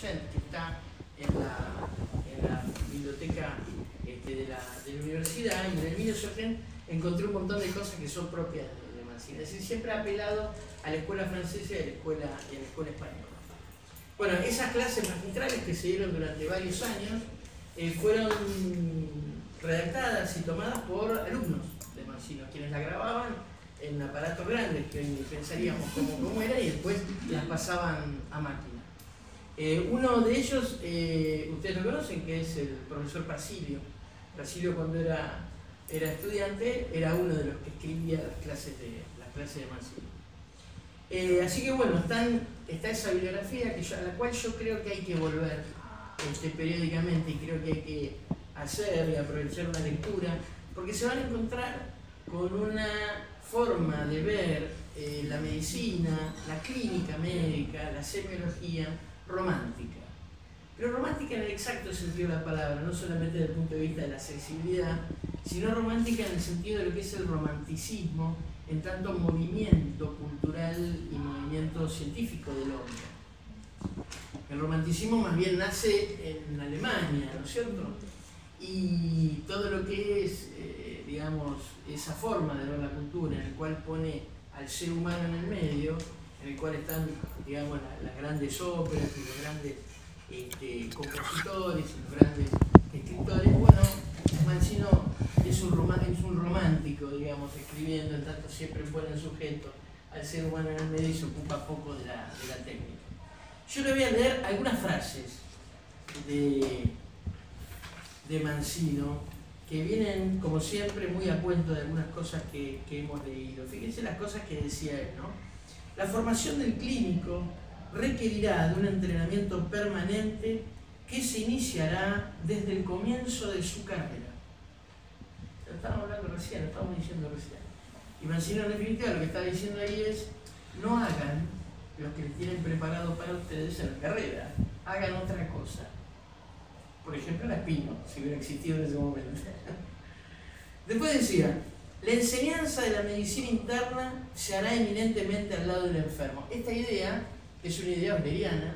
Toussaint, que está en la biblioteca de la universidad, y en el Emilio Sorgen encontré un montón de cosas que son propias de Mancino. Es decir, siempre ha apelado a la escuela francesa y a la escuela española. Bueno, esas clases magistrales que se dieron durante varios años fueron redactadas y tomadas por alumnos de Mancino, quienes la grababan en aparatos grandes que hoy pensaríamos cómo era, y después las pasaban a máquina. Uno de ellos, ustedes lo conocen, que es el profesor Prasilio. Prasilio, cuando era estudiante, era uno de los que escribía las clases de Mancino. Así que bueno, está esa bibliografía a la cual yo creo que hay que volver periódicamente, y creo que hay que hacer y aprovechar una lectura, porque se van a encontrar con una forma de ver la medicina, la clínica médica, la semiología romántica. Pero romántica en el exacto sentido de la palabra, no solamente desde el punto de vista de la sensibilidad, sino romántica en el sentido de lo que es el romanticismo, en tanto movimiento cultural y movimiento científico del hombre. El romanticismo más bien nace en Alemania, ¿no es cierto? Y todo lo que es, digamos, esa forma de ver la cultura, en el cual pone al ser humano en el medio, en el cual están, digamos, las grandes óperas y los grandes compositores y los grandes escritores. Bueno, Mancino es un romántico, digamos, escribiendo, en tanto siempre pone el sujeto al ser humano en el medio y se ocupa poco de la técnica. Yo le voy a leer algunas frases de Mancino que vienen, como siempre, muy a cuento de algunas cosas que hemos leído. Fíjense las cosas que decía él, ¿no? La formación del clínico requerirá de un entrenamiento permanente que se iniciará desde el comienzo de su carrera. Lo estábamos hablando recién, lo estábamos diciendo recién. Y Mancino, en definitiva, lo que está diciendo ahí es: no hagan lo que les tienen preparado para ustedes en la carrera, hagan otra cosa. Por ejemplo, la Espino, si hubiera existido en ese momento. Después decía: la enseñanza de la medicina interna se hará eminentemente al lado del enfermo. Esta idea, que es una idea euleriana,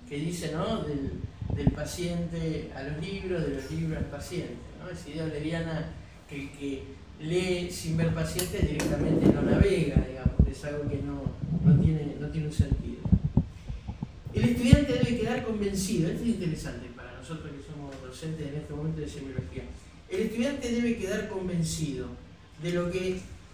que dice, ¿no?, del paciente a los libros, de los libros al paciente, ¿no? Esa idea euleriana que lee sin ver pacientes directamente no navega, digamos, es algo que no tiene un sentido. El estudiante debe quedar convencido, esto es interesante para nosotros que somos docentes en este momento de semiología. El estudiante debe quedar convencido de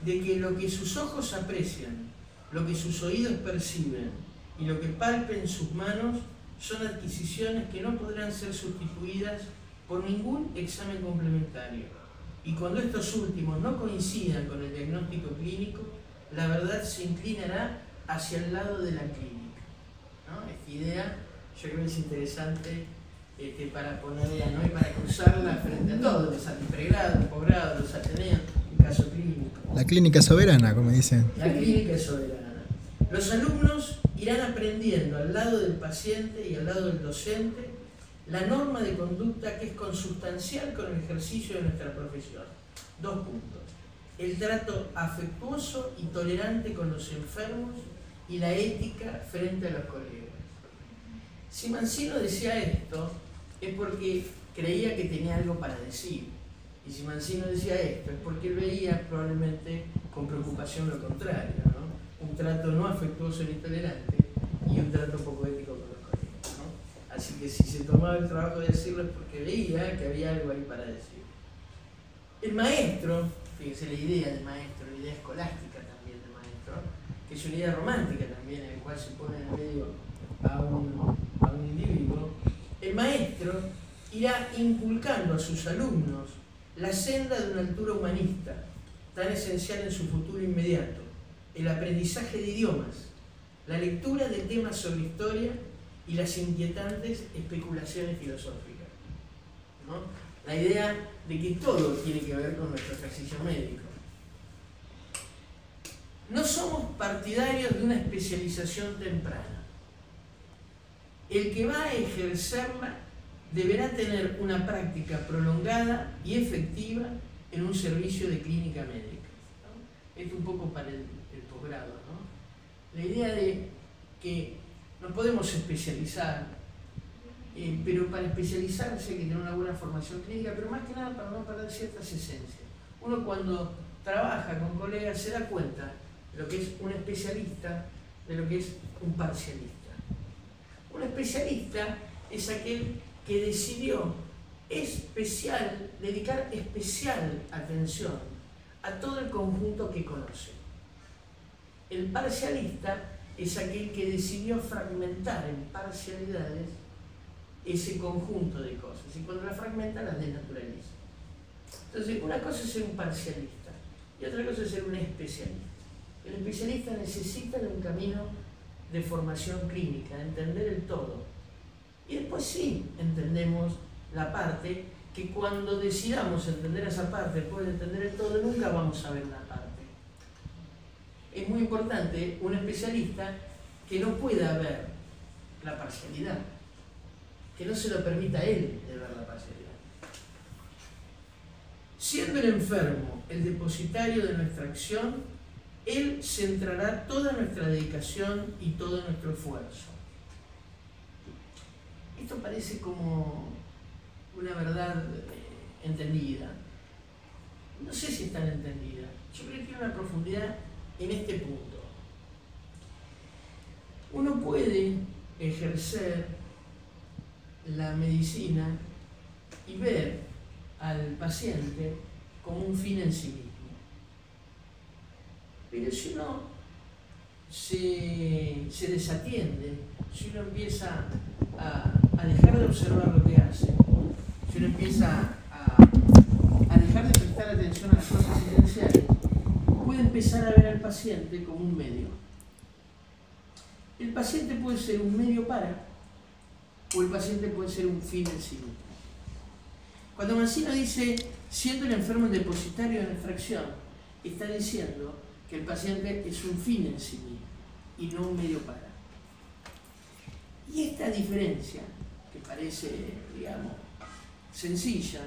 que lo que sus ojos aprecian, lo que sus oídos perciben y lo que palpen sus manos son adquisiciones que no podrán ser sustituidas por ningún examen complementario. Y cuando estos últimos no coincidan con el diagnóstico clínico, la verdad se inclinará hacia el lado de la clínica, ¿no? Esta idea yo creo que es interesante para ponerla, ¿no?, y para cruzarla frente a todos, los pregrados, posgrados, los ateneos, en caso clínico. La clínica soberana, como dicen. La clínica es soberana. Los alumnos irán aprendiendo al lado del paciente y al lado del docente la norma de conducta que es consustancial con el ejercicio de nuestra profesión. 2 puntos. El trato afectuoso y tolerante con los enfermos y la ética frente a los colegas. Si Mancino decía esto, es porque creía que tenía algo para decir. Y si Mancino decía esto, es porque él veía probablemente con preocupación lo contrario, ¿no? Un trato no afectuoso ni tolerante y un trato poco ético con los colegas, ¿no? Así que si se tomaba el trabajo de decirlo es porque veía que había algo ahí para decir. El maestro, fíjense la idea del maestro, la idea escolástica también del maestro, que es una idea romántica también, en la cual se pone en medio a un individuo. El maestro irá inculcando a sus alumnos la senda de una altura humanista, tan esencial en su futuro inmediato, el aprendizaje de idiomas, la lectura de temas sobre historia y las inquietantes especulaciones filosóficas, ¿no? La idea de que todo tiene que ver con nuestro ejercicio médico. No somos partidarios de una especialización temprana. El que va a ejercerla deberá tener una práctica prolongada y efectiva en un servicio de clínica médica, ¿no? Esto un poco para el posgrado, ¿no? La idea de que nos podemos especializar pero para especializarse hay que tener una buena formación clínica, pero más que nada para no perder ciertas esencias. Uno cuando trabaja con colegas se da cuenta de lo que es un especialista, de lo que es un parcialista. Un especialista es aquel que decidió dedicar especial atención a todo el conjunto que conoce. El parcialista es aquel que decidió fragmentar en parcialidades ese conjunto de cosas, y cuando las fragmenta las desnaturaliza. Entonces, una cosa es ser un parcialista y otra cosa es ser un especialista. El especialista necesita de un camino de formación clínica, de entender el todo. Y después sí entendemos la parte, que cuando decidamos entender esa parte después de entender el todo, nunca vamos a ver una parte. Es muy importante un especialista que no pueda ver la parcialidad, que no se lo permita a él de ver la parcialidad. Siendo el enfermo el depositario de nuestra acción, él centrará toda nuestra dedicación y todo nuestro esfuerzo. Esto parece como una verdad entendida. No sé si es tan entendida. Yo creo que tiene una profundidad en este punto. Uno puede ejercer la medicina y ver al paciente como un fin en sí mismo. Pero si uno se desatiende, si uno empieza a dejar de observar lo que hace, si uno empieza a dejar de prestar atención a las cosas esenciales, puede empezar a ver al paciente como un medio. El paciente puede ser un medio para, o el paciente puede ser un fin en sí mismo. Cuando Mancino dice, siendo el enfermo el depositario de nuestra acción, está diciendo que el paciente es un fin en sí mismo y no un medio para. Y esta diferencia, que parece, digamos, sencilla,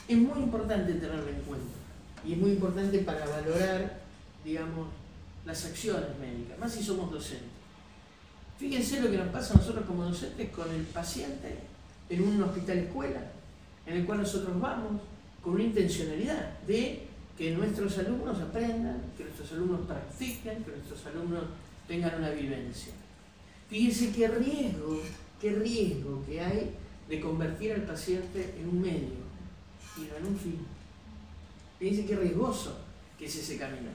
es muy importante tenerla en cuenta. Y es muy importante para valorar, digamos, las acciones médicas, más si somos docentes. Fíjense lo que nos pasa a nosotros como docentes con el paciente en un hospital escuela, en el cual nosotros vamos con una intencionalidad de que nuestros alumnos aprendan, que nuestros alumnos practiquen, que nuestros alumnos tengan una vivencia. Fíjense qué riesgo que hay de convertir al paciente en un medio y no en un fin. Fíjense qué riesgoso que es ese camino.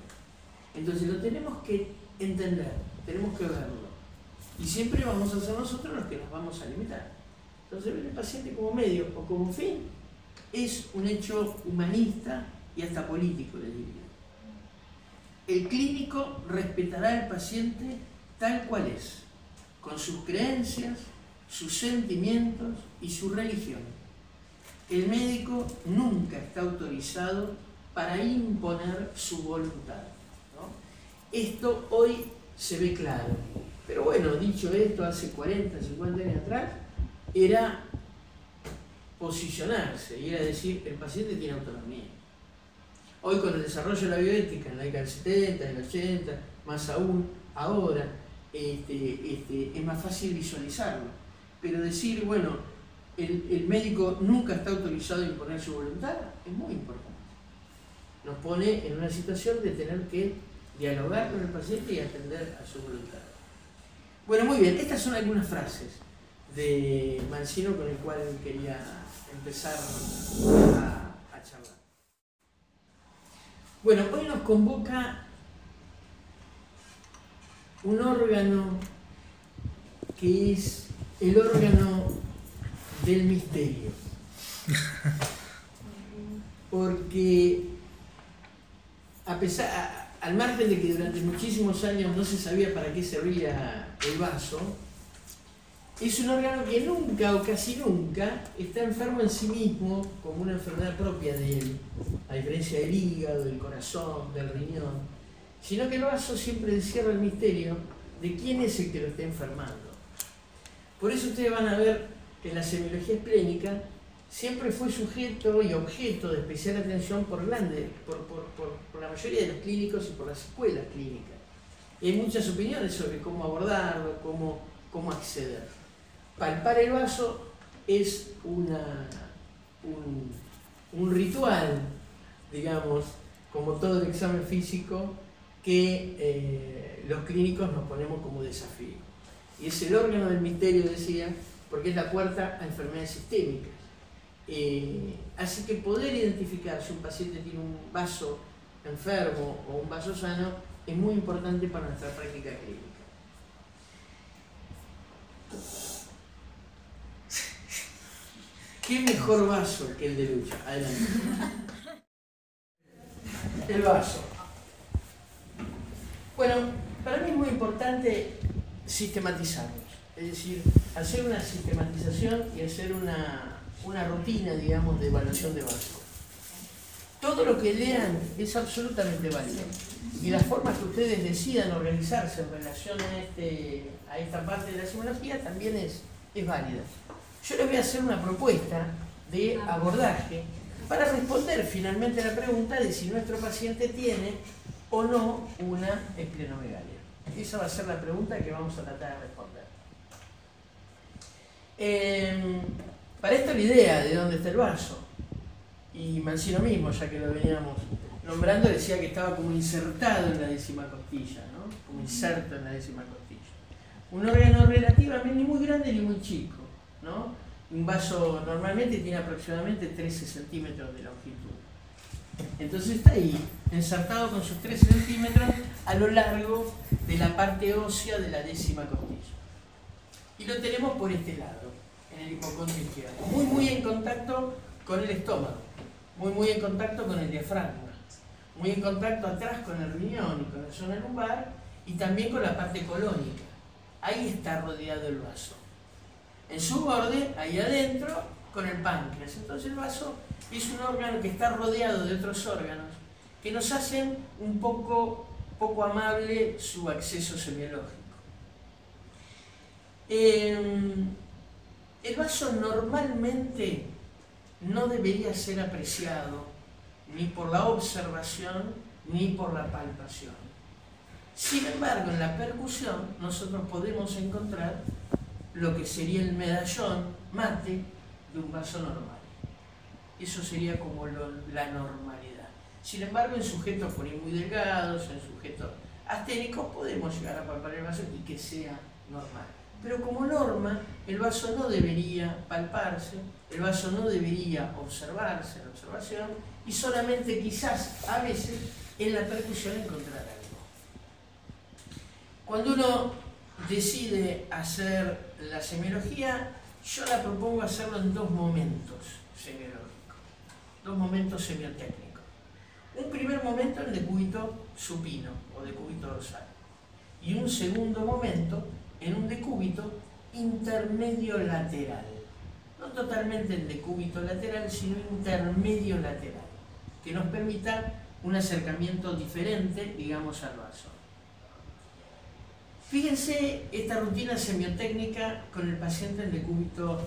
Entonces lo tenemos que entender, tenemos que verlo. Y siempre vamos a ser nosotros los que nos vamos a limitar. Entonces ver el paciente como medio o como fin es un hecho humanista y hasta político, les diría. El clínico respetará al paciente tal cual es, con sus creencias, sus sentimientos y su religión. El médico nunca está autorizado para imponer su voluntad, ¿no? Esto hoy se ve claro. Pero bueno, dicho esto, hace 40, 50 años atrás, era posicionarse y era decir, el paciente tiene autonomía. Hoy con el desarrollo de la bioética en la década del 70, del 80, más aún ahora, es más fácil visualizarlo. Pero decir, bueno, el médico nunca está autorizado a imponer su voluntad, es muy importante. Nos pone en una situación de tener que dialogar con el paciente y atender a su voluntad. Bueno, muy bien, estas son algunas frases de Mancino con el cual quería empezar a charlar. Bueno, hoy nos convoca un órgano que es el órgano del misterio. Porque al margen de que durante muchísimos años no se sabía para qué servía el vaso, es un órgano que nunca o casi nunca está enfermo en sí mismo como una enfermedad propia de él, a diferencia del hígado, del corazón, del riñón, sino que el vaso siempre encierra el misterio de quién es el que lo está enfermando. Por eso ustedes van a ver que en la semiología esplénica siempre fue sujeto y objeto de especial atención por la mayoría de los clínicos y por las escuelas clínicas. Y hay muchas opiniones sobre cómo abordarlo, cómo acceder. palpar el vaso es un ritual, digamos, como todo el examen físico, que los clínicos nos ponemos como desafío. Y es el órgano del misterio, decía, porque es la puerta a enfermedades sistémicas. Así que poder identificar si un paciente tiene un vaso enfermo o un vaso sano es muy importante para nuestra práctica clínica. ¿Qué mejor vaso que el de Lucha? Adelante. El vaso. Bueno, para mí es muy importante sistematizarlos. Es decir, hacer una sistematización y hacer una rutina, digamos, de evaluación de vaso. Todo lo que lean es absolutamente válido. Y las formas que ustedes decidan organizarse en relación a esta parte de la semiología también es válida. Yo les voy a hacer una propuesta de abordaje para responder finalmente a la pregunta de si nuestro paciente tiene o no una esplenomegalia. Esa va a ser la pregunta que vamos a tratar de responder. Para esto la idea de dónde está el vaso. Y Mancino mismo, ya que lo veníamos nombrando, decía que estaba como insertado en la décima costilla, ¿no? Como inserto en la décima costilla. Un órgano relativamente ni muy grande ni muy chico, ¿no? Un vaso normalmente tiene aproximadamente 13 centímetros de longitud. Entonces está ahí, insertado con sus 13 centímetros a lo largo de la parte ósea de la décima costilla. Y lo tenemos por este lado, en el hipocondrio izquierdo. Muy en contacto con el estómago, muy en contacto con el diafragma, muy en contacto atrás con el riñón y con la zona lumbar, y también con la parte colónica. Ahí está rodeado el vaso. En su borde, ahí adentro, con el páncreas. Entonces el vaso es un órgano que está rodeado de otros órganos que nos hacen un poco amable su acceso semiológico. El vaso normalmente no debería ser apreciado ni por la observación ni por la palpación. Sin embargo, en la percusión nosotros podemos encontrar lo que sería el medallón mate de un vaso normal. Eso sería como la normalidad. Sin embargo, en sujetos por ahí muy delgados, en sujetos asténicos, podemos llegar a palpar el vaso y que sea normal. Pero como norma, el vaso no debería palparse, el vaso no debería observarse en observación, y solamente quizás a veces en la percusión encontrar algo. Cuando uno decide hacer la semiología, yo la propongo hacerlo en dos momentos semiológicos, dos momentos semiotécnicos. Un primer momento en decúbito supino o decúbito dorsal, y un segundo momento en un decúbito intermedio lateral. No totalmente en decúbito lateral, sino intermedio lateral, que nos permita un acercamiento diferente, digamos, al vaso. Fíjense esta rutina semiotécnica con el paciente en decúbito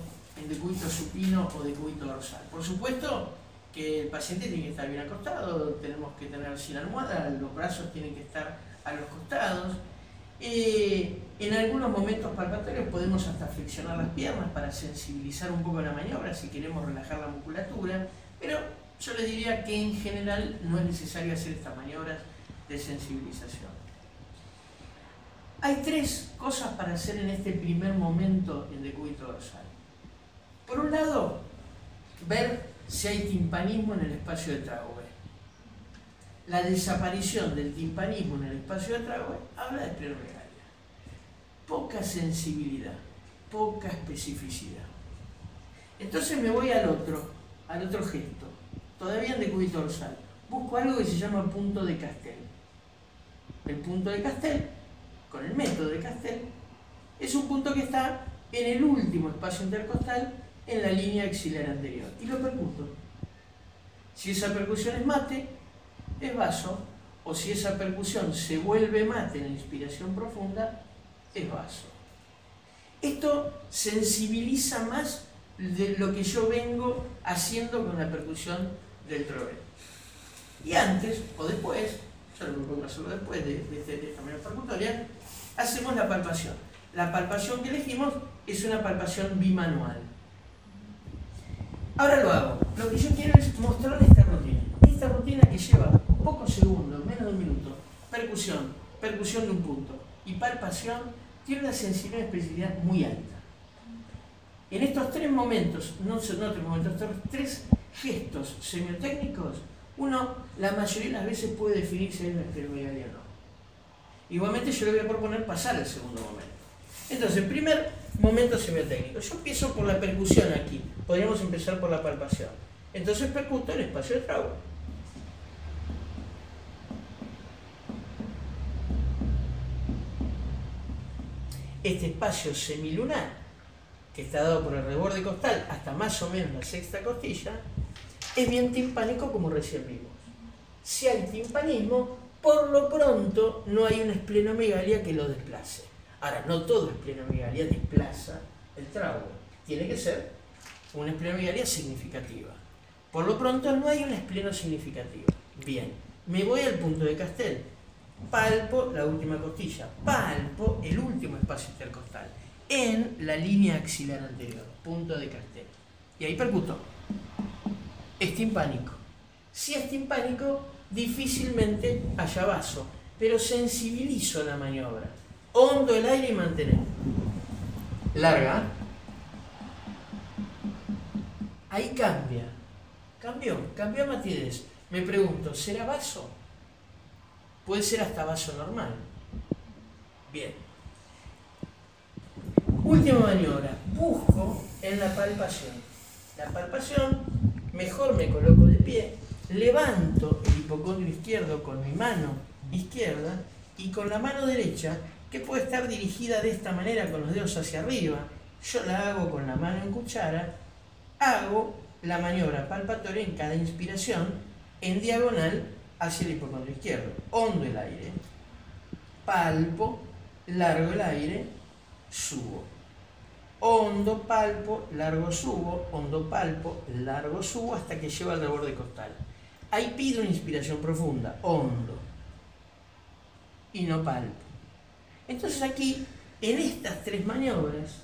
supino o decúbito dorsal. Por supuesto que el paciente tiene que estar bien acostado, tenemos que tener sin almohada, los brazos tienen que estar a los costados. En algunos momentos palpatorios podemos hasta flexionar las piernas para sensibilizar un poco la maniobra si queremos relajar la musculatura, pero yo les diría que en general no es necesario hacer estas maniobras de sensibilización. Hay tres cosas para hacer en este primer momento en decúbito dorsal. Por un lado, ver si hay timpanismo en el espacio de tragoe. La desaparición del timpanismo en el espacio de tragoe habla de esplenomegalia. Poca sensibilidad, poca especificidad. Entonces me voy al otro gesto, todavía en decúbito dorsal. Busco algo que se llama punto de Castell. El punto de Castell, con el método de Castell, es un punto que está en el último espacio intercostal en la línea axilar anterior. Y lo percuto. Si esa percusión es mate, es vaso, o si esa percusión se vuelve mate en la inspiración profunda, es vaso. Esto sensibiliza más de lo que yo vengo haciendo con la percusión del trovel. Y antes o después, yo lo propongo hacerlo después de esta manera percutoria, hacemos la palpación. La palpación que elegimos es una palpación bimanual. Ahora lo hago. Lo que yo quiero es mostrarles esta rutina. Esta rutina que lleva pocos segundos, menos de un minuto. Percusión, percusión de un punto y palpación, tiene una sensibilidad y especificidad muy alta. En estos tres momentos, estos tres gestos semiotécnicos, uno la mayoría de las veces puede definir si hay una esplenomegalia o no. Igualmente yo le voy a proponer pasar al segundo momento. Entonces, primer momento semiotécnico. Yo empiezo por la percusión aquí. Podríamos empezar por la palpación. Entonces percuto el espacio de trago. Este espacio semilunar, que está dado por el reborde costal hasta más o menos la sexta costilla, es bien timpánico como recién vimos. Si hay timpanismo, por lo pronto no hay una esplenomegalia que lo desplace. Ahora, no toda esplenomegalia desplaza el trago. Tiene que ser una esplenomegalia significativa. Por lo pronto no hay una espleno significativa. Bien, me voy al punto de Castel. Palpo la última costilla. Palpo el último espacio intercostal en la línea axilar anterior. Punto de Castel. Y ahí percuto. Es timpánico. Si es timpánico, difícilmente haya vaso, pero sensibilizo la maniobra. Hondo el aire y mantener. Larga. Ahí cambia. Cambió matidez. Me pregunto, ¿será vaso? Puede ser hasta vaso normal. Bien. Última maniobra. Busco en la palpación. La palpación, mejor me coloco de pie, levanto el hipocondrio izquierdo con mi mano izquierda y con la mano derecha, que puede estar dirigida de esta manera con los dedos hacia arriba. Yo la hago con la mano en cuchara, hago la maniobra palpatoria en cada inspiración en diagonal hacia el hipocondrio izquierdo. Hondo el aire, palpo, largo el aire, subo. Hondo, palpo, largo, subo, hondo, palpo, largo, subo, hasta que llego al reborde costal. Ahí pido una inspiración profunda, hondo, y no palpo. Entonces aquí, en estas tres maniobras,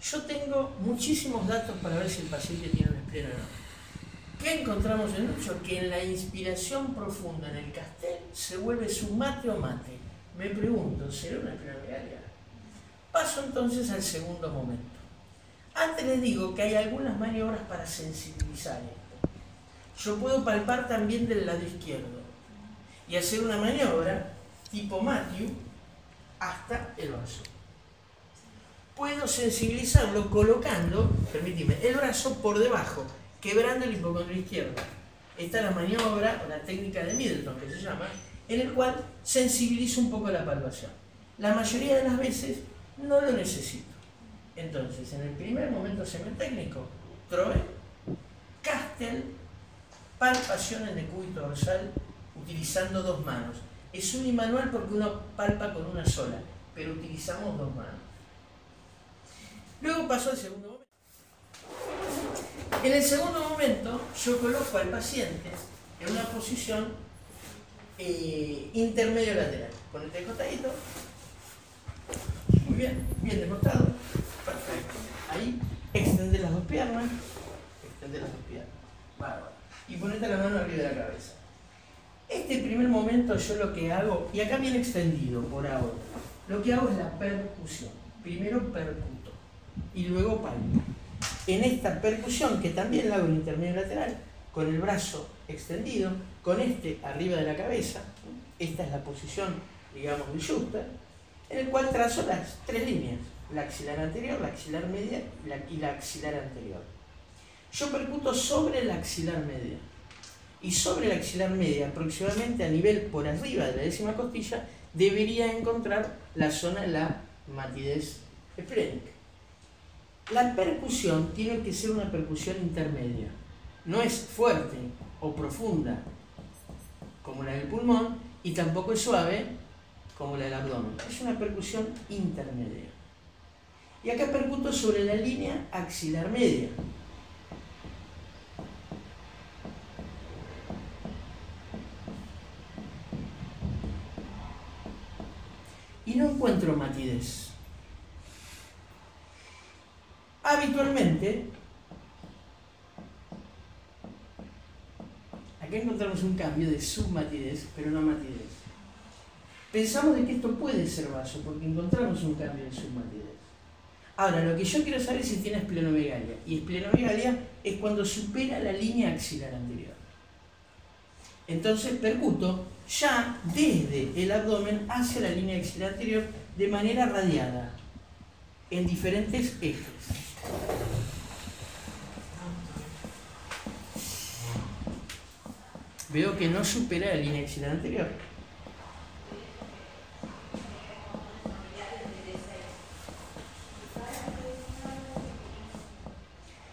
yo tengo muchísimos datos para ver si el paciente tiene un espleno o no. ¿Qué encontramos en mucho? Que en la inspiración profunda en el Castel se vuelve su mate o mate. Me pregunto, ¿será una esplenomegalia? Paso entonces al segundo momento. Antes les digo que hay algunas maniobras para sensibilizar esto. Yo puedo palpar también del lado izquierdo y hacer una maniobra tipo Matthew hasta el vaso. Puedo sensibilizarlo colocando, permíteme, el brazo por debajo, quebrando el hipocondrio izquierdo. Esta es la maniobra, o la técnica de Middleton, que se llama, en el cual sensibilizo un poco la palpación. La mayoría de las veces no lo necesito. Entonces, en el primer momento semiotécnico, Troe, Castel, palpación en decúbito dorsal utilizando dos manos. Es unimanual porque uno palpa con una sola, pero utilizamos dos manos. Luego pasó al segundo momento. En el segundo momento, yo coloco al paciente en una posición intermedio lateral. Ponete de costadito. Muy bien, bien de costado. Perfecto. Ahí, extender las dos piernas. Extender las dos piernas. Bárbaro. Y ponete la mano arriba de la cabeza. Este primer momento yo lo que hago, y acá viene extendido por ahora, lo que hago es la percusión. Primero percuto y luego palpo. En esta percusión, que también la hago en intermedio lateral, con el brazo extendido, con este arriba de la cabeza, esta es la posición, digamos, de Schuster, en el cual trazo las tres líneas, la axilar anterior, la axilar media y la axilar anterior. Yo percuto sobre la axilar media. Y sobre la axilar media, aproximadamente a nivel por arriba de la décima costilla, debería encontrar la zona de la matidez esplénica. La percusión tiene que ser una percusión intermedia. No es fuerte o profunda como la del pulmón y tampoco es suave como la del abdomen. Es una percusión intermedia. Y acá percuto sobre la línea axilar media. Y no encuentro matidez. Habitualmente, acá encontramos un cambio de submatidez, pero no matidez. Pensamos de que esto puede ser vaso, porque encontramos un cambio de submatidez. Ahora, lo que yo quiero saber es si tiene esplenomegalia. Y esplenomegalia es cuando supera la línea axilar anterior. Entonces percuto ya desde el abdomen hacia la línea axilar anterior de manera radiada, en diferentes ejes. Veo que no supera la línea axilar anterior.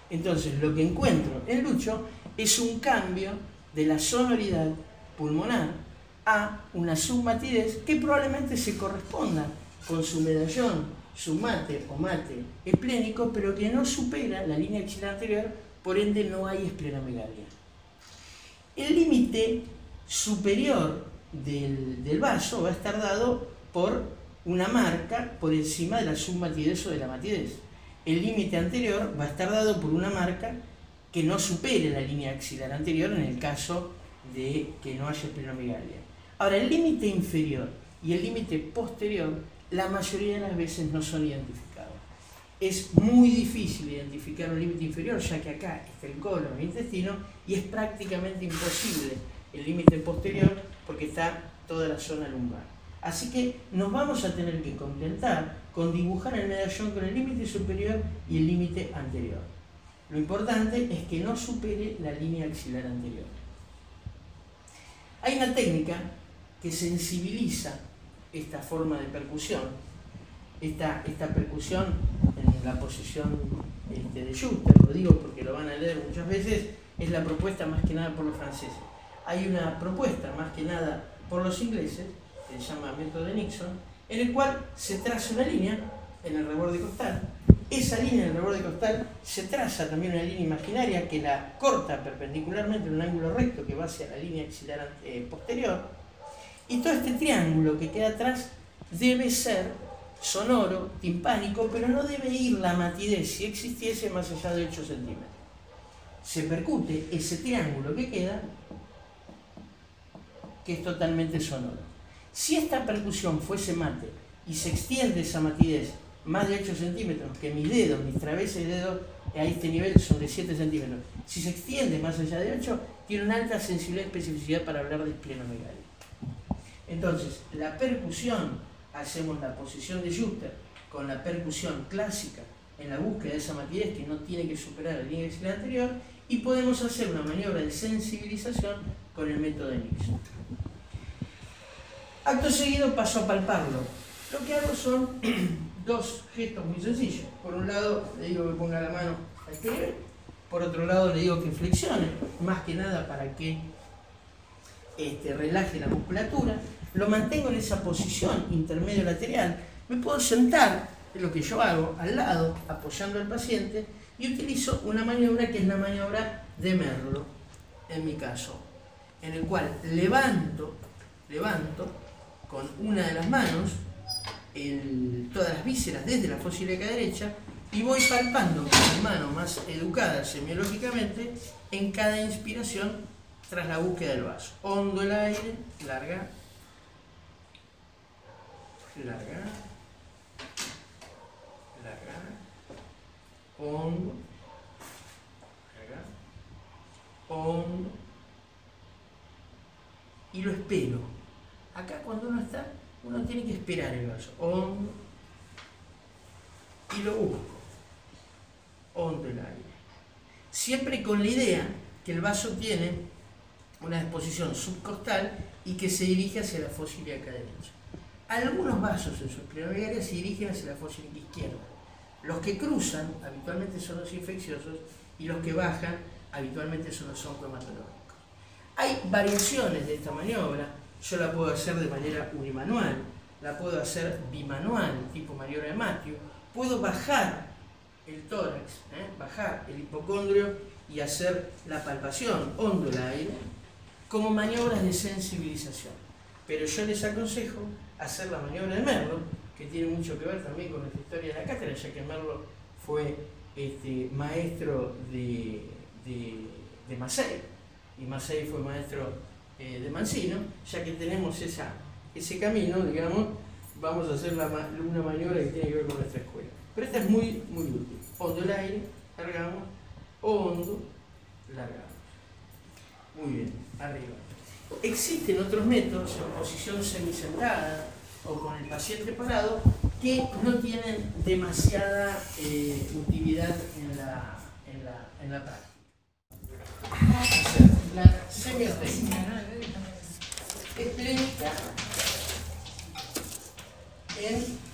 Entonces, lo que encuentro en Lucho es un cambio de la sonoridad pulmonar a una submatidez que probablemente se corresponda con su medallón submate o mate esplénico, pero que no supera la línea axilar anterior, por ende no hay esplenomegalia. El límite superior del vaso va a estar dado por una marca por encima de la submatidez o de la matidez. El límite anterior va a estar dado por una marca que no supere la línea axilar anterior en el caso de que no haya esplenomegalia. Ahora, el límite inferior y el límite posterior, la mayoría de las veces no son identificados. Es muy difícil identificar un límite inferior, ya que acá está el colon, el intestino, y es prácticamente imposible el límite posterior porque está toda la zona lumbar. Así que nos vamos a tener que contentar con dibujar el medallón con el límite superior y el límite anterior. Lo importante es que no supere la línea axilar anterior. Hay una técnica que sensibiliza esta forma de percusión, esta percusión en la posición de Schuster, lo digo porque lo van a leer muchas veces, es la propuesta más que nada por los franceses. Hay una propuesta más que nada por los ingleses, que se llama método de Nixon, en el cual se traza una línea en el reborde costal. Esa línea en el reborde costal se traza también una línea imaginaria que la corta perpendicularmente en un ángulo recto que va hacia la línea axilar posterior. Y todo este triángulo que queda atrás debe ser sonoro, timpánico, pero no debe ir la matidez, si existiese, más allá de 8 centímetros. Se percute ese triángulo que queda, que es totalmente sonoro. Si esta percusión fuese mate y se extiende esa matidez más de 8 centímetros, que mis dedos, mis trabezas y dedos a este nivel son de 7 centímetros, si se extiende más allá de 8, tiene una alta sensibilidad y especificidad para hablar de esplenomegalia. Entonces, la percusión, hacemos la posición de Schuster con la percusión clásica en la búsqueda de esa matidez que no tiene que superar la línea axilar anterior, y podemos hacer una maniobra de sensibilización con el método de Nixon. Acto seguido paso a palparlo. Lo que hago son dos gestos muy sencillos. Por un lado le digo que ponga la mano a este nivel, por otro lado le digo que flexione, más que nada para que relaje la musculatura. Lo mantengo en esa posición intermedio lateral. Me puedo sentar, es lo que yo hago, al lado, apoyando al paciente, y utilizo una maniobra que es la maniobra de Merlo, en mi caso, en el cual levanto con una de las manos todas las vísceras desde la fosa ilíaca derecha y voy palpando con mi mano más educada semiológicamente en cada inspiración tras la búsqueda del vaso. Hondo el aire, larga, larga, larga, hondo, larga, hondo, y lo espero. Acá cuando uno está, uno tiene que esperar el vaso, hondo, y lo busco, hondo el aire. Siempre con la idea que el vaso tiene una disposición subcostal y que se dirige hacia la fosa ilíaca derecha. Algunos vasos en su esplenomegalia se dirigen hacia la fosa ilíaca izquierda. Los que cruzan habitualmente son los infecciosos y los que bajan habitualmente son los oncohematológicos. Hay variaciones de esta maniobra. Yo la puedo hacer de manera unimanual, la puedo hacer bimanual, tipo maniobra de Matthew. Puedo bajar el tórax, bajar el hipocondrio y hacer la palpación, hondo el aire, como maniobras de sensibilización. Pero yo les aconsejo hacer la maniobra de Merlo, que tiene mucho que ver también con nuestra historia de la cátedra, ya que Merlo fue maestro de Massey, y Massey fue maestro de Mancino. Ya que tenemos ese camino, digamos, vamos a hacer una maniobra que tiene que ver con nuestra escuela. Pero esta es muy, muy útil. Hondo el aire, largamos, hondo, largamos. Muy bien, arriba. Existen otros métodos en posición semisentada o con el paciente parado que no tienen demasiada utilidad en la práctica. O sea, la semiótica esplénica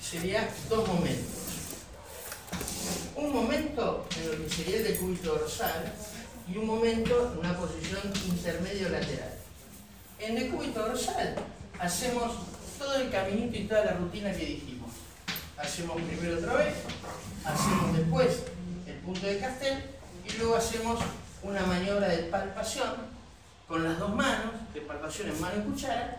sería dos momentos. Un momento en lo que sería el decúbito dorsal y un momento en una posición intermedio lateral. En decúbito dorsal hacemos todo el caminito y toda la rutina que dijimos. Hacemos primero otra vez, hacemos después el punto de Castell y luego hacemos una maniobra de palpación con las dos manos, de palpación en mano y cuchara,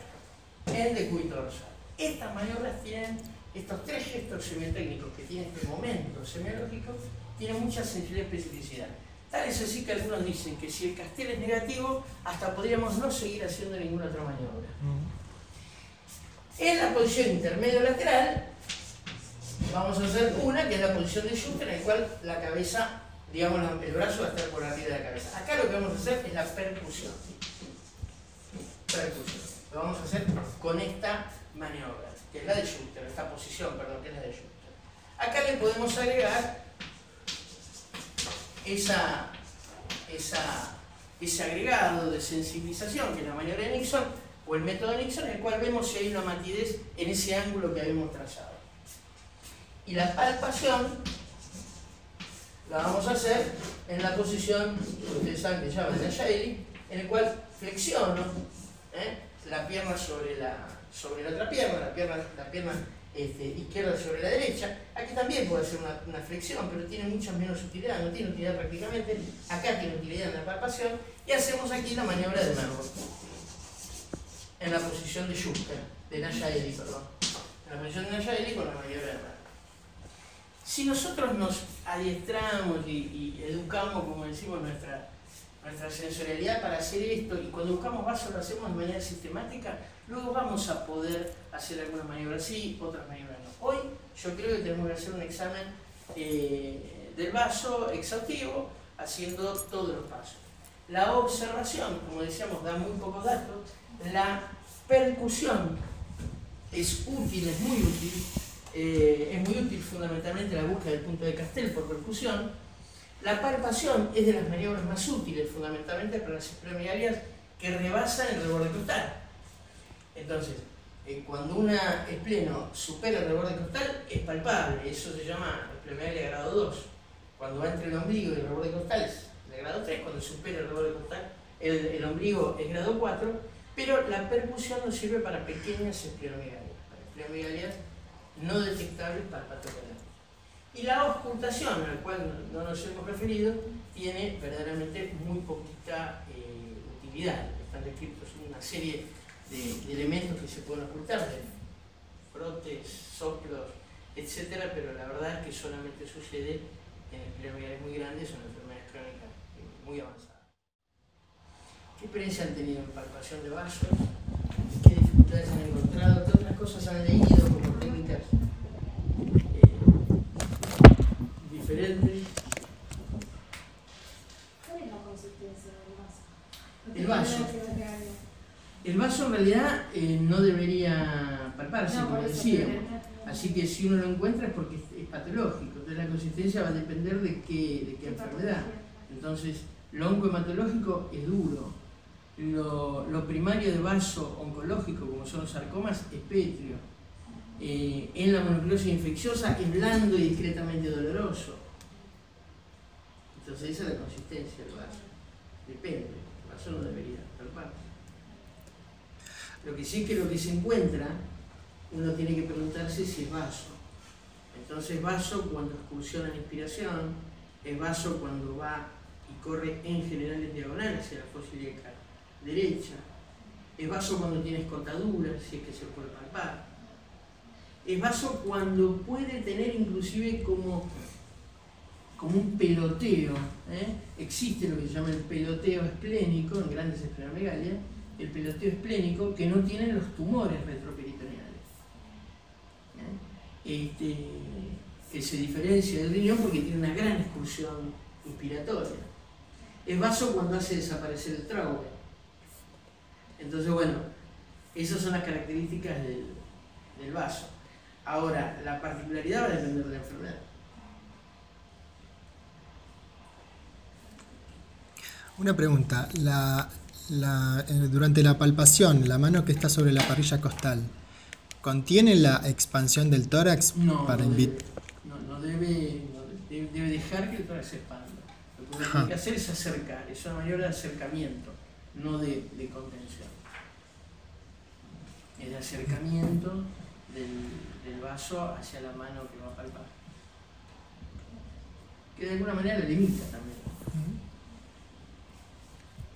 en decúbito dorsal. Estas maniobras tienen, estos tres gestos semiotécnicos que tiene este momento semiológico, tienen mucha sensibilidad y especificidad. Tal es así que algunos dicen que si el Castell es negativo, hasta podríamos no seguir haciendo ninguna otra maniobra. En la posición intermedio lateral, vamos a hacer una que es la posición de Schuster, en la cual la cabeza, digamos, el brazo va a estar por arriba de la cabeza. Acá lo que vamos a hacer es la percusión. Lo vamos a hacer con esta maniobra, que es la de Schuster, esta posición, perdón, que es la de Schuster. Acá le podemos agregar ese agregado de sensibilización, que es la maniobra de Nixon, o el método Nixon, en el cual vemos si hay una matidez en ese ángulo que habíamos trazado. Y la palpación la vamos a hacer en la posición que ustedes saben que se llama Najaeli, en el cual flexiono la pierna sobre la otra pierna, la pierna izquierda sobre la derecha. Aquí también puede hacer una flexión, pero tiene mucha menos utilidad, no tiene utilidad prácticamente. Acá tiene utilidad en la palpación y hacemos aquí la maniobra de Merlo en la posición de Schuster, de Najaeli, perdón. En la posición de Najaeli con la maniobra de Merlo. Si nosotros nos adiestramos y educamos, como decimos, nuestra sensorialidad para hacer esto, y cuando buscamos vasos lo hacemos de manera sistemática, luego vamos a poder hacer algunas maniobras sí, otras maniobras no. Hoy yo creo que tenemos que hacer un examen del vaso exhaustivo, haciendo todos los pasos. La observación, como decíamos, da muy pocos datos. La percusión es útil, es muy útil fundamentalmente la búsqueda del punto de Castell por percusión. La palpación es de las maniobras más útiles fundamentalmente para las esplenomegalia que rebasan el reborde costal. Entonces, cuando una espleno supera el reborde costal es palpable, eso se llama esplenomegalia grado 2. Cuando va entre el ombligo y el reborde costal es de grado 3, cuando supera el reborde costal el ombligo es grado 4, pero la percusión nos sirve para pequeñas esplenomegalías, para esplenomegalías no detectables palpatogramas. Y la auscultación, a la cual no nos hemos referido, tiene verdaderamente muy poquita utilidad. Están descritos una serie de elementos que se pueden ocultar, de frotes, soplos, etc., pero la verdad es que solamente sucede en esplenomegalías muy grandes o en enfermedades crónicas muy avanzadas. ¿Qué experiencia han tenido en palpación de vasos? ¿Qué dificultades han encontrado? ¿Qué otras cosas han leído como técnicas diferentes? ¿Cuál es la consistencia El del vaso? vaso. El vaso en realidad no debería palparse, No, como por eso, decíamos. Así que si uno lo encuentra es porque es patológico. Entonces la consistencia va a depender de qué enfermedad. Entonces, lo oncohematológico es duro. Lo primario de vaso oncológico, como son los sarcomas, es pétreo. En la mononucleosis infecciosa es blando y discretamente doloroso. Entonces esa es la consistencia del vaso. Depende, el vaso no debería palparse. Lo que sí es que lo que se encuentra, uno tiene que preguntarse si es vaso. Entonces vaso cuando excursiona en inspiración, es vaso cuando va y corre en general en diagonal hacia la fosa ilíaca derecha, es vaso cuando tiene escotadura, si es que se puede palpar, es vaso cuando puede tener inclusive como como un peloteo. Existe lo que se llama el peloteo esplénico en grandes esplenomegalia, el peloteo esplénico que no tienen los tumores retroperitoneales. Que se diferencia del riñón porque tiene una gran excursión inspiratoria. Es vaso cuando hace desaparecer el trauma. Entonces, bueno, esas son las características del vaso. Ahora, la particularidad va a depender de la enfermedad. Una pregunta. Durante la palpación, la mano que está sobre la parrilla costal, ¿contiene la expansión del tórax? No, debe dejar que el tórax se expanda. Lo que uno tiene que hacer es acercar, es una maniobra de acercamiento, no de contención. Es de acercamiento del vaso hacia la mano que va a palpar. Que de alguna manera le limita también.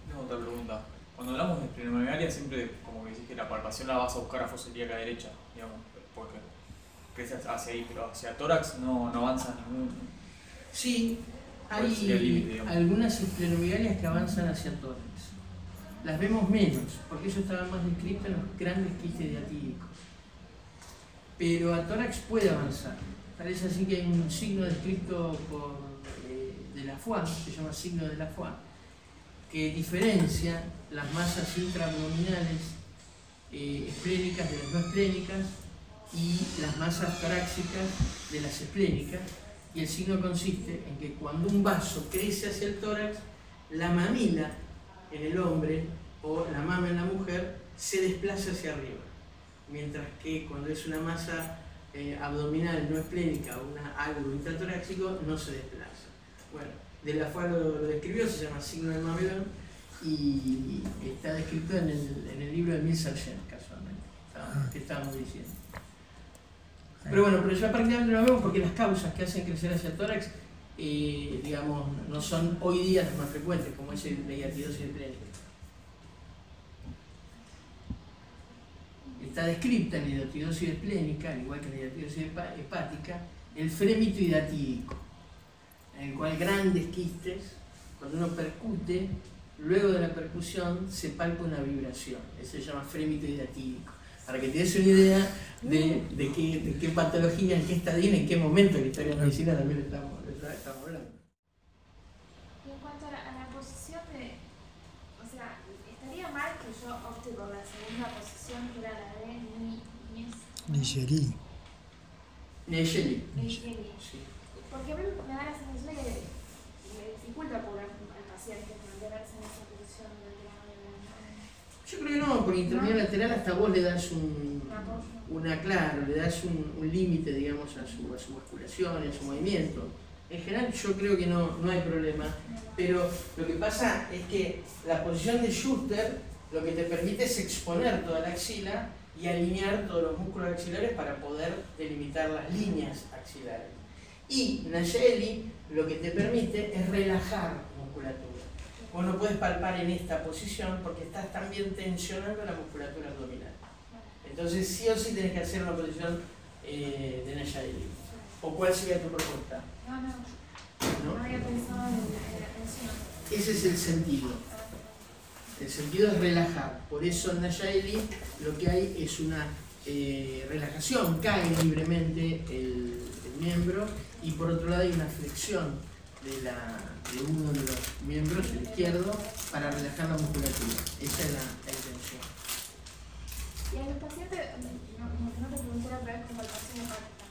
Tengo otra pregunta. Cuando hablamos de esplenomegalia, siempre como que decís que la palpación la vas a buscar a fosa ilíaca derecha, digamos, porque crece hacia ahí, pero hacia tórax no avanza ningún. Sí, ¿Cuál sería el límite, digamos? algunas esplenomegálias que avanzan hacia tórax. Las vemos menos, porque eso estaba más descrito en los grandes quistes diatídicos. Pero a tórax puede avanzar. Parece así que hay un signo descrito de Laffoy, se llama signo de Laffoy, que diferencia las masas intraabdominales esplénicas de las no esplénicas y las masas torácicas de las esplénicas, y el signo consiste en que cuando un vaso crece hacia el tórax, la mamila en el hombre o la mama en la mujer se desplaza hacia arriba, mientras que cuando es una masa abdominal no esplénica o algo intratoráxico no se desplaza. Bueno, de Laffoy lo describió, se llama signo del mamelón y está descrito en el libro de Emile Sargent, casualmente, que estábamos diciendo. Pero bueno, pero ya prácticamente no lo vemos porque las causas que hacen crecer hacia el tórax, digamos, no son hoy día las más frecuentes, como es la hiatidosis esplénica. Está descrita en la hiatidosis esplénica, al igual que en la hiatidosis hepática, el frémito hidatídico, en el cual grandes quistes, cuando uno percute, luego de la percusión se palpa una vibración. Eso se llama frémito hidatídico. Para que te des una idea de qué patología, en qué estadio, en qué momento de la historia de la medicina también estamos hablando. Y en cuanto a la posición o sea, estaría mal que yo opte por la segunda posición, que era la de Nigeri. Nigeri. Sí. Porque a mí me da la sensación de que me dificulta al paciente mantenerse en esa posición durante la mañana. Yo creo que no, porque intermedio lateral hasta vos le das le das un límite, digamos, a su basculación, a su movimiento. En general yo creo que no hay problema, pero lo que pasa es que la posición de Schuster lo que te permite es exponer toda la axila y alinear todos los músculos axilares para poder delimitar las líneas axilares. Y Nayeli lo que te permite es relajar musculatura. Vos no puedes palpar en esta posición porque estás también tensionando la musculatura abdominal. Entonces sí o sí tenés que hacer una posición de Nayeli. ¿O cuál sería tu propuesta? No había pensado en la tensión. Ese es el sentido. El sentido es relajar. Por eso en Nayeli lo que hay es una relajación, cae libremente el miembro, y por otro lado hay una flexión de uno de los miembros, el izquierdo, para relajar la musculatura. Esa es la intención. Y a los pacientes, no te pregunté la otra vez con palpación hepática,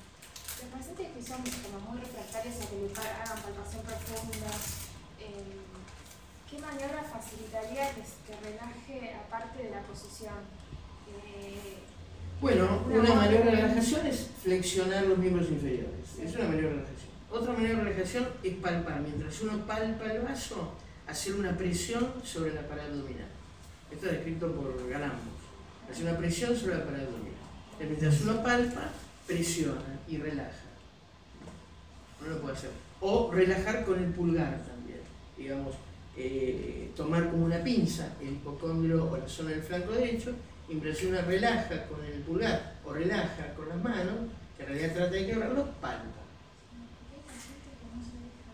los pacientes que son como muy refractarios a que le hagan palpación profunda, ¿qué maniobra facilitaría que relaje aparte de la posición? Bueno, una maniobra de relajación es flexionar los miembros inferiores. Es una maniobra de relajación. Otra maniobra de relajación es palpar. Mientras uno palpa el vaso, hacer una presión sobre la pared abdominal. Esto es descrito por Galambos. Hacer una presión sobre la pared abdominal. Mientras uno palpa, presiona y relaja. No lo puede hacer. O relajar con el pulgar también. Digamos, tomar como una pinza el hipocóndrio o la zona del flanco derecho, impresiona, relaja con el pulgar o relaja con las manos, que en realidad trata de quebrarlos, palpa.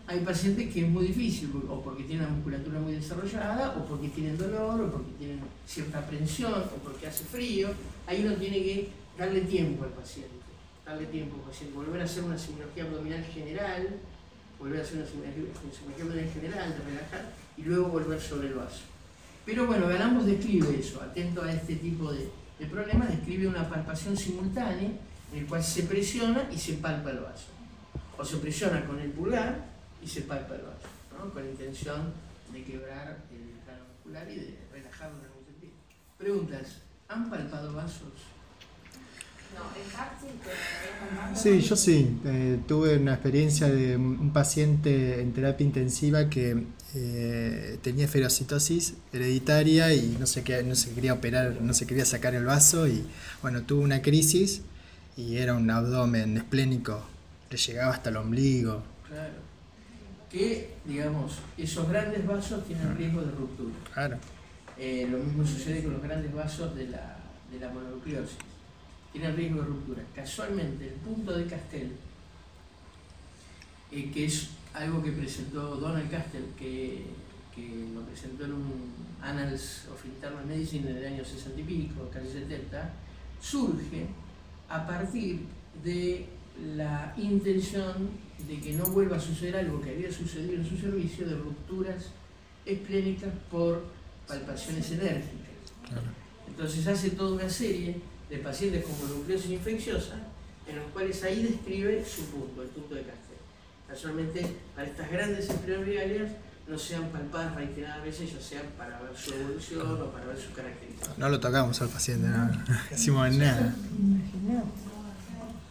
Hay pacientes que es muy difícil, o porque tienen una musculatura muy desarrollada, o porque tienen dolor, o porque tienen cierta aprensión, o porque hace frío. Ahí uno tiene que darle tiempo al paciente, volver a hacer una semiología abdominal general, de relajar, y luego volver sobre el vaso. Pero bueno, Galambos describe eso, atento a este tipo de problemas, describe una palpación simultánea en el cual se presiona y se palpa el vaso. O se presiona con el pulgar y se palpa el vaso, ¿no? Con la intención de quebrar el plano muscular y de relajarlo en algún sentido. Preguntas, ¿han palpado vasos? No, el Haxi que me había contado. Sí, yo sí. Tuve una experiencia de un paciente en terapia intensiva que tenía esferocitosis hereditaria y no se quería operar, no se quería sacar el vaso y bueno, tuvo una crisis y era un abdomen esplénico, le llegaba hasta el ombligo. Claro. Que, digamos, esos grandes vasos tienen riesgo de ruptura. Claro. Lo mismo sucede con los grandes vasos de la mononucleosis. Tienen riesgo de ruptura. Casualmente, el punto de Castell, que es algo que presentó Donald Castell, que lo presentó en un Annals of Internal Medicine en el año 60 y pico, casi 70, surge a partir de la intención de que no vuelva a suceder algo que había sucedido en su servicio de rupturas esplénicas por palpaciones enérgicas. Claro. Entonces hace toda una serie de pacientes con mononucleosis infecciosa en los cuales ahí describe su punto, el punto de Castell. Casualmente, para estas grandes esplenomegálias no sean palpadas reiteradas veces, ya sea para ver su evolución o para ver sus características. No lo tocamos al paciente, no hicimos nada.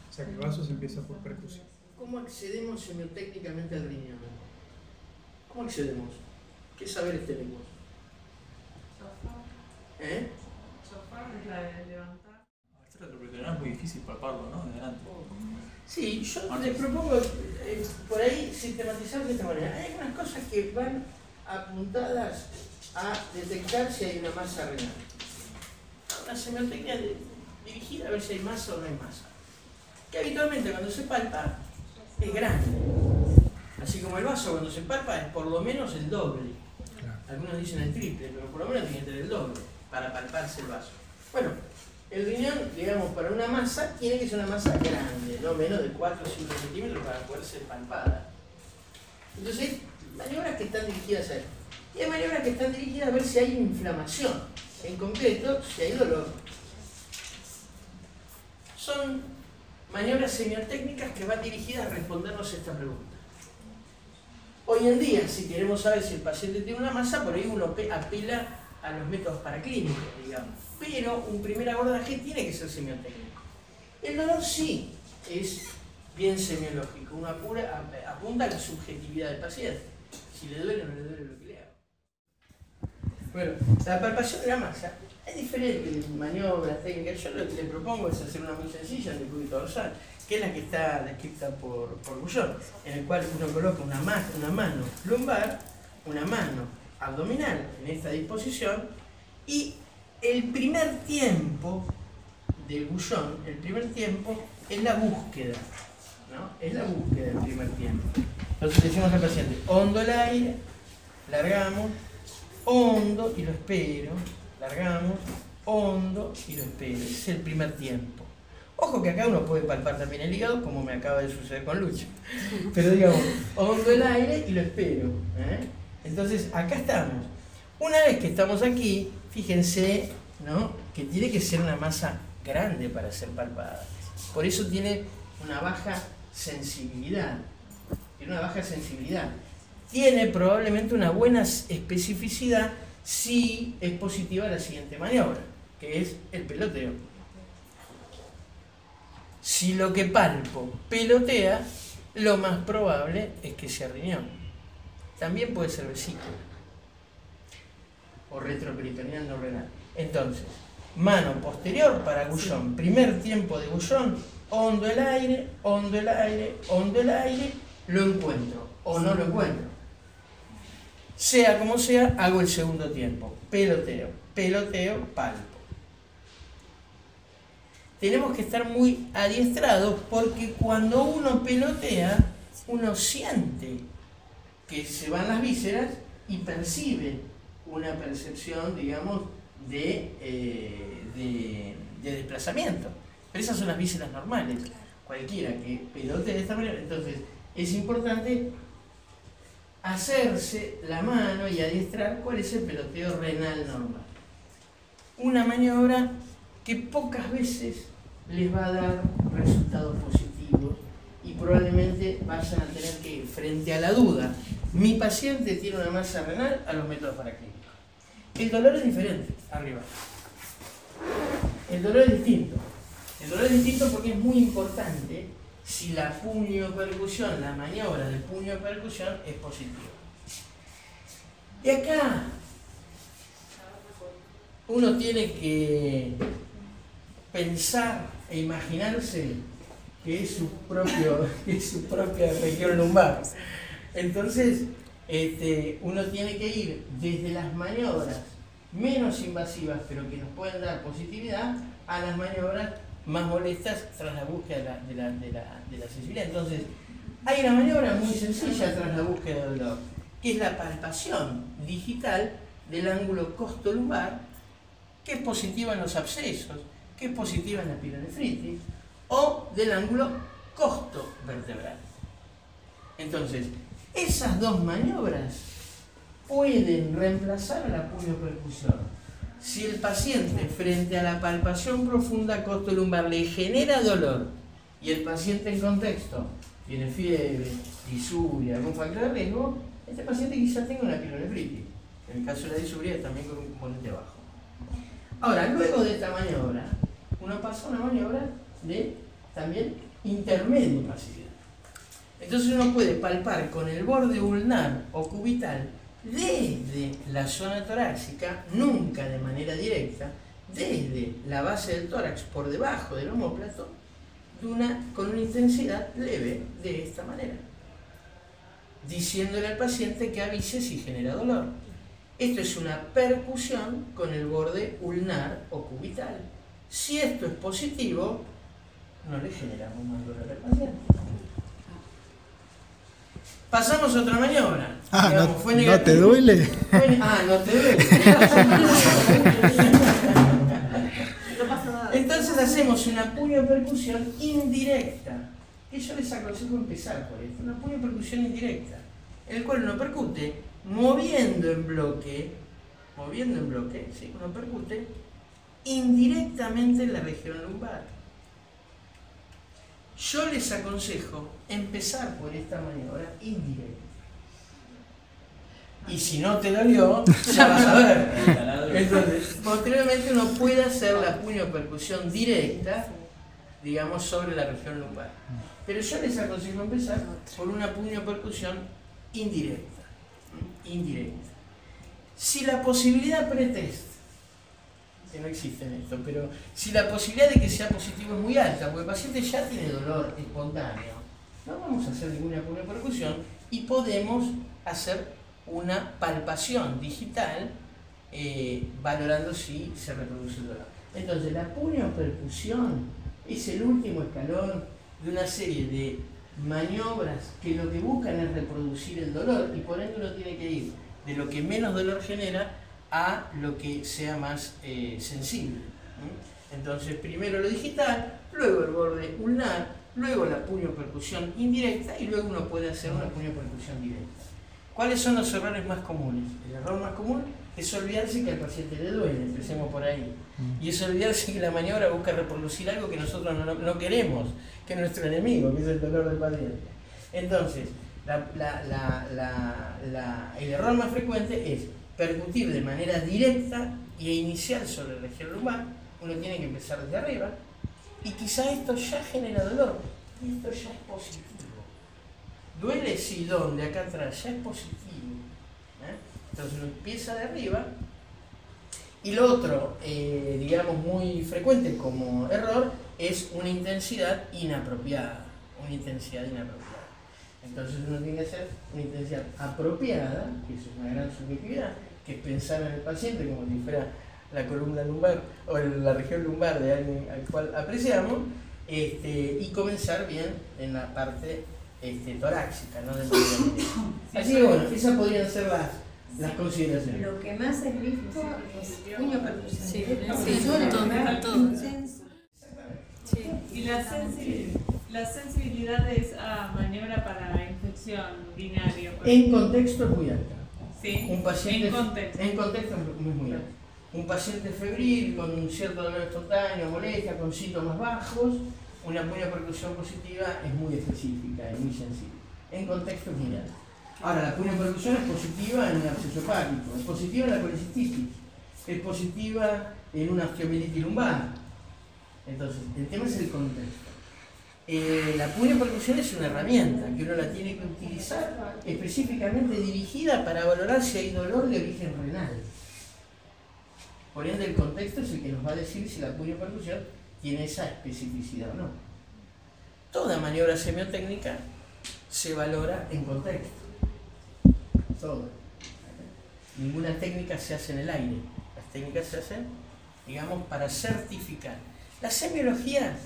O sea que el vaso se empieza por percusión. ¿Cómo accedemos semiotécnicamente al riñón? ¿Cómo accedemos? ¿Qué saberes tenemos? ¿Eh? Este retroperitoneal es muy difícil palparlo, ¿no? De delante. Sí, yo les propongo por ahí sistematizar de esta manera. Hay algunas cosas que van apuntadas a detectar si hay una masa renal. Una semiotecnia dirigida a ver si hay masa o no hay masa. Que habitualmente cuando se palpa es grande. Así como el vaso cuando se palpa es por lo menos el doble. Claro. Algunos dicen el triple, pero por lo menos tiene que tener el doble para palparse el vaso. Bueno, el riñón, digamos, para una masa tiene que ser una masa grande, no menos de 4 o 5 centímetros para poder ser palpada. Entonces hay maniobras que están dirigidas a eso. Y hay maniobras que están dirigidas a ver si hay inflamación. En concreto, si hay dolor. Son maniobras semiotécnicas que van dirigidas a respondernos esta pregunta. Hoy en día, si queremos saber si el paciente tiene una masa, por ahí uno apela a los métodos paraclínicos, digamos. Pero un primer abordaje tiene que ser semiotécnico. El dolor sí es bien semiológico. Uno apunta a la subjetividad del paciente. Si le duele o no le duele lo que le hago. Bueno, la palpación de la masa. Hay diferentes maniobras técnicas. Yo lo que le propongo es hacer una muy sencilla en el cúbito dorsal, que es la que está descrita por Guyon, en el cual uno coloca una mano lumbar, una mano abdominal en esta disposición, y el primer tiempo de Guyon, el primer tiempo es la búsqueda, ¿no? Es la búsqueda del primer tiempo. Entonces decimos al paciente, hondo el aire, largamos, hondo y lo espero, largamos, hondo y lo espero. Ese es el primer tiempo. Ojo que acá uno puede palpar también el hígado, como me acaba de suceder con Lucho. Pero digamos, hondo el aire y lo espero, ¿eh? Entonces, acá estamos. Una vez que estamos aquí, fíjense, ¿no?, que tiene que ser una masa grande para ser palpada. Por eso tiene una baja sensibilidad. Tiene probablemente una buena especificidad si es positiva la siguiente maniobra, que es el peloteo. Si lo que palpo pelotea, lo más probable es que sea riñón. También puede ser vesícula o retroperitoneal no renal. Entonces, mano posterior para Guyon, primer tiempo de Guyon, hondo el aire, hondo el aire, hondo el aire, lo encuentro o no lo encuentro. Sea como sea, hago el segundo tiempo, peloteo, peloteo, palpo. Tenemos que estar muy adiestrados porque cuando uno pelotea, uno siente que se van las vísceras y perciben una percepción, digamos, de desplazamiento. Pero esas son las vísceras normales. Cualquiera que pelote de esta manera. Entonces, es importante hacerse la mano y adiestrar cuál es el peloteo renal normal. Una maniobra que pocas veces les va a dar resultados positivos y probablemente vayan a tener que, frente a la duda, mi paciente tiene una masa renal, a los métodos paraclínicos. El dolor es diferente, arriba. El dolor es distinto. El dolor es distinto porque es muy importante si la puniopercusión, la maniobra de puniopercusión es positiva. Y acá uno tiene que pensar e imaginarse que es su propia región lumbar. Entonces, uno tiene que ir desde las maniobras menos invasivas, pero que nos pueden dar positividad, a las maniobras más molestas tras la búsqueda de la sensibilidad. Entonces, hay una maniobra muy sencilla tras la búsqueda del dolor, que es la palpación digital del ángulo costolumbar, que es positiva en los abscesos, que es positiva en la pielonefritis, o del ángulo costovertebral. Entonces, esas dos maniobras pueden reemplazar a la puniopercusión. Si el paciente, frente a la palpación profunda costolumbar, le genera dolor y el paciente en contexto tiene fiebre, disuria, algún factor de riesgo, este paciente quizás tenga una pielonefritis. En el caso de la disuria, también con un componente bajo. Ahora, luego de esta maniobra, uno pasa a una maniobra de también intermedio pasividad. Entonces uno puede palpar con el borde ulnar o cubital desde la zona torácica, nunca de manera directa, desde la base del tórax por debajo del omóplato, con una intensidad leve de esta manera, diciéndole al paciente que avise si genera dolor. Esto es una percusión con el borde ulnar o cubital. Si esto es positivo, no le generamos más dolor al paciente. Pasamos a otra maniobra. Digamos, ¿No te duele? No te duele. Entonces hacemos una puniopercusión indirecta. Que yo les aconsejo empezar por esto. Una puniopercusión indirecta, en el cual uno percute moviendo en bloque, ¿sí? Uno percute indirectamente en la región lumbar. Yo les aconsejo empezar por esta maniobra indirecta. Y si no te dolió, ya vas a ver. Entonces, posteriormente uno puede hacer la puniopercusión directa, digamos, sobre la región lumbar. Pero yo les aconsejo empezar por una puniopercusión indirecta. Si la posibilidad pretest, que no existe en esto, pero si la posibilidad de que sea positivo es muy alta, porque el paciente ya tiene dolor espontáneo, no vamos a hacer ninguna puniopercusión y podemos hacer una palpación digital valorando si se reproduce el dolor. Entonces, la puniopercusión es el último escalón de una serie de maniobras que lo que buscan es reproducir el dolor y por ende uno tiene que ir de lo que menos dolor genera a lo que sea más sensible. Entonces, primero lo digital, luego el borde ulnar, luego la puniopercusión indirecta y luego uno puede hacer una puniopercusión directa. ¿Cuáles son los errores más comunes? El error más común es olvidarse que al paciente le duele, empecemos por ahí. Y es olvidarse que la maniobra busca reproducir algo que nosotros no queremos, que es nuestro enemigo, que es el dolor del paciente. Entonces, el error más frecuente es percutir de manera directa e inicial sobre la región lumbar. Uno tiene que empezar desde arriba y quizá esto ya genera dolor y esto ya es positivo. Duele si donde acá atrás ya es positivo. Entonces uno empieza de arriba. Y lo otro, digamos, muy frecuente como error es una intensidad inapropiada. Entonces uno tiene que hacer una intensidad apropiada, que eso es una gran subjetividad, que es pensar en el paciente como si fuera la columna lumbar o la región lumbar de alguien al cual apreciamos, y comenzar bien en la parte torácica, no de manera lineal. Así que bueno, esas podrían ser las consideraciones. Lo que más es visto es puño percusión. Sí, todo. Sí. Y la sensibilidad de esa maniobra para la infección urinaria. En contexto es muy alta. Sí, Un paciente, en contexto. es muy alto. Un paciente febril con un cierto dolor espontáneo, molestia, con síntomas bajos, una buena percusión positiva es muy específica y muy sensible. En contexto es muy alto. Ahora, la puño percusión es positiva en un absceso hepático, es positiva en la colecistitis, es positiva en una osteomielitis lumbar. Entonces, el tema es el contexto. La puño percusión es una herramienta que uno la tiene que utilizar específicamente dirigida para valorar si hay dolor de origen renal. Por ende, el contexto es el que nos va a decir si la puño percusión tiene esa especificidad o no. Toda maniobra semiotécnica se valora en contexto. Toda. Ninguna técnica se hace en el aire. Las técnicas se hacen, digamos, para certificar. La semiología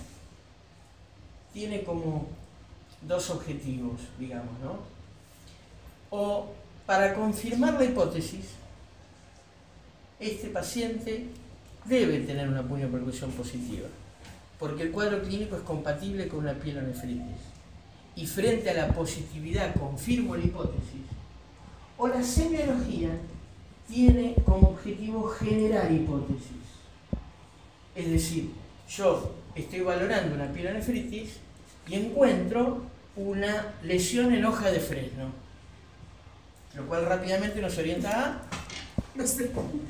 tiene como dos objetivos, digamos, ¿no? O para confirmar la hipótesis, este paciente debe tener una puño percusión positiva, porque el cuadro clínico es compatible con una pielonefritis. Y frente a la positividad confirmo la hipótesis. O la semiología tiene como objetivo generar hipótesis. Es decir, yo estoy valorando una pielonefritis y encuentro una lesión en hoja de fresno, lo cual rápidamente nos orienta a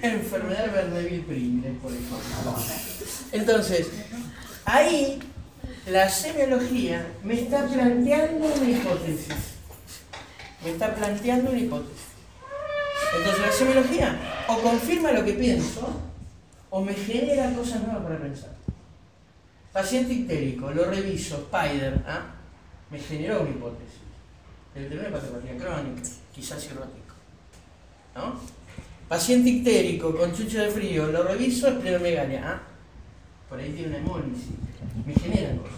enfermedad de Verdeville-Primer, por ejemplo. Entonces, ahí la semiología me está planteando una hipótesis. Entonces la semiología o confirma lo que pienso o me genera cosas nuevas para pensar. Paciente ictérico, lo reviso, Spider, me generó una hipótesis. Debe tener una patología crónica, quizás cirrótico, ¿no? Paciente ictérico con chucho de frío, lo reviso, esplenomegalia, por ahí tiene una hemólisis, me generan cosas.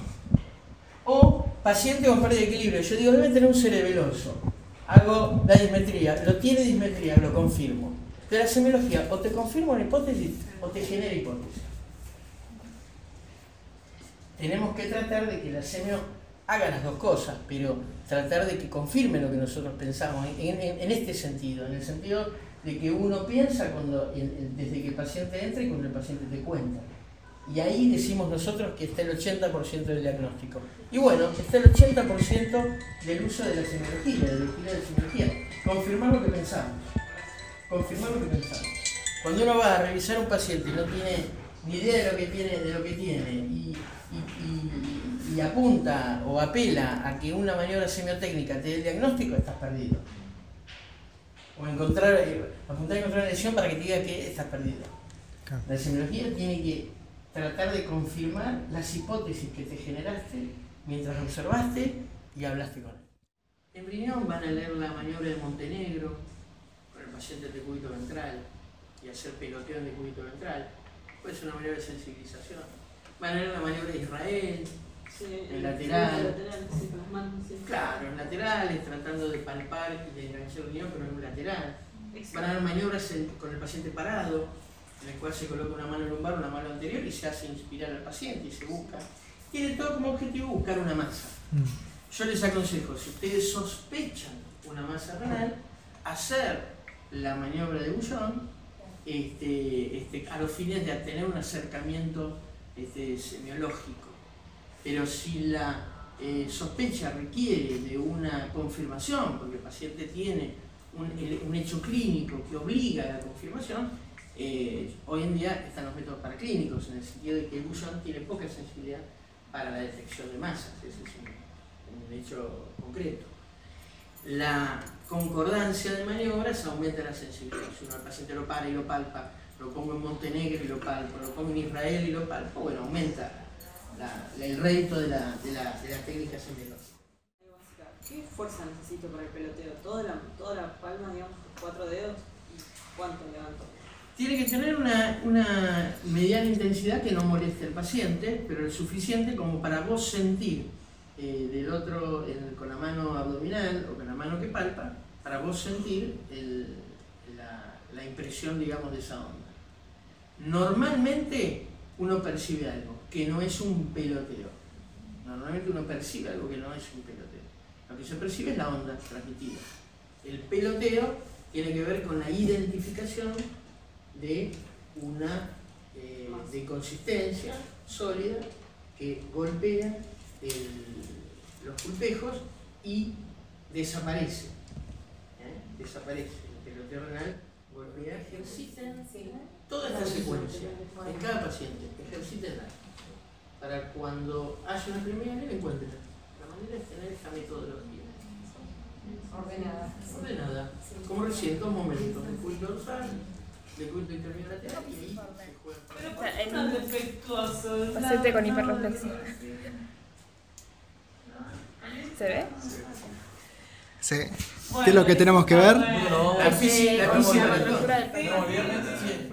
O paciente con pérdida de equilibrio, yo digo, debe tener un cerebeloso, hago la dismetría, lo tiene dismetría, lo confirmo. De la semiología, o te confirma una hipótesis o te genera hipótesis. Tenemos que tratar de que la semio haga las dos cosas, pero tratar de que confirme lo que nosotros pensamos en este sentido, en el sentido de que uno piensa desde que el paciente entra y cuando el paciente te cuenta. Y ahí decimos nosotros que está el 80% del diagnóstico. Y bueno, está el 80% del uso de la semiología, de la vigilancia de semiología. Confirmar lo que pensamos. Cuando uno va a revisar un paciente y no tiene ni idea de lo que tiene y apunta o apela a que una maniobra semiotécnica te dé el diagnóstico, estás perdido. O apuntar a encontrar una lesión para que te diga que estás perdido. La semiología tiene que tratar de confirmar las hipótesis que te generaste mientras observaste y hablaste con él. En riñón van a leer la maniobra de Montenegro con el paciente de cúbito ventral y hacer peloteo en decúbito ventral. Puede ser una maniobra de sensibilización. Van a leer la maniobra de Israel, el lateral. Claro, en laterales, tratando de palpar y de enganchar el riñón, pero en un lateral. Van a haber maniobras con el paciente parado, en el cual se coloca una mano lumbar, una mano anterior y se hace inspirar al paciente y se busca. Tiene todo como objetivo buscar una masa. Yo les aconsejo, si ustedes sospechan una masa renal, hacer la maniobra de Bouchon a los fines de tener un acercamiento semiológico. Pero si la sospecha requiere de una confirmación, porque el paciente tiene un hecho clínico que obliga a la confirmación, hoy en día están los métodos paraclínicos, en el sentido de que el Bouchon tiene poca sensibilidad para la detección de masas, ese es un hecho concreto. La concordancia de maniobras aumenta la sensibilidad. Si uno al paciente lo para y lo palpa, lo pongo en Montenegro y lo palpo, lo pongo en Israel y lo palpo, bueno, aumenta el rédito de la técnica semiológica. ¿Qué fuerza necesito para el peloteo? ¿Toda la palma, digamos, 4 dedos? ¿Cuánto levanto? Tiene que tener una mediana intensidad que no moleste al paciente, pero lo suficiente como para vos sentir del otro con la mano abdominal o con la mano que palpa, para vos sentir la impresión, digamos, de esa onda. Normalmente uno percibe algo que no es un peloteo. Normalmente uno percibe algo que no es un peloteo. Lo que se percibe es la onda transmitida. El peloteo tiene que ver con la identificación de una de consistencia sólida que golpea los pulpejos y desaparece. Desaparece. El peloteo renal golpea, ejerciten toda esta secuencia en cada paciente, ejercítenla para cuando haya una enfermedad la encuentren. La manera es tener esta metodología ordenada, como recién, 2 momentos, el culto dorsal, el culto interbilateral y ahí se juega. Pero ¿por qué tan defectuoso? Paciente con hiperreflexia. ¿Se ve? Sí. ¿Qué es lo que tenemos que ver? La física, la estructura del No, viernes, sí.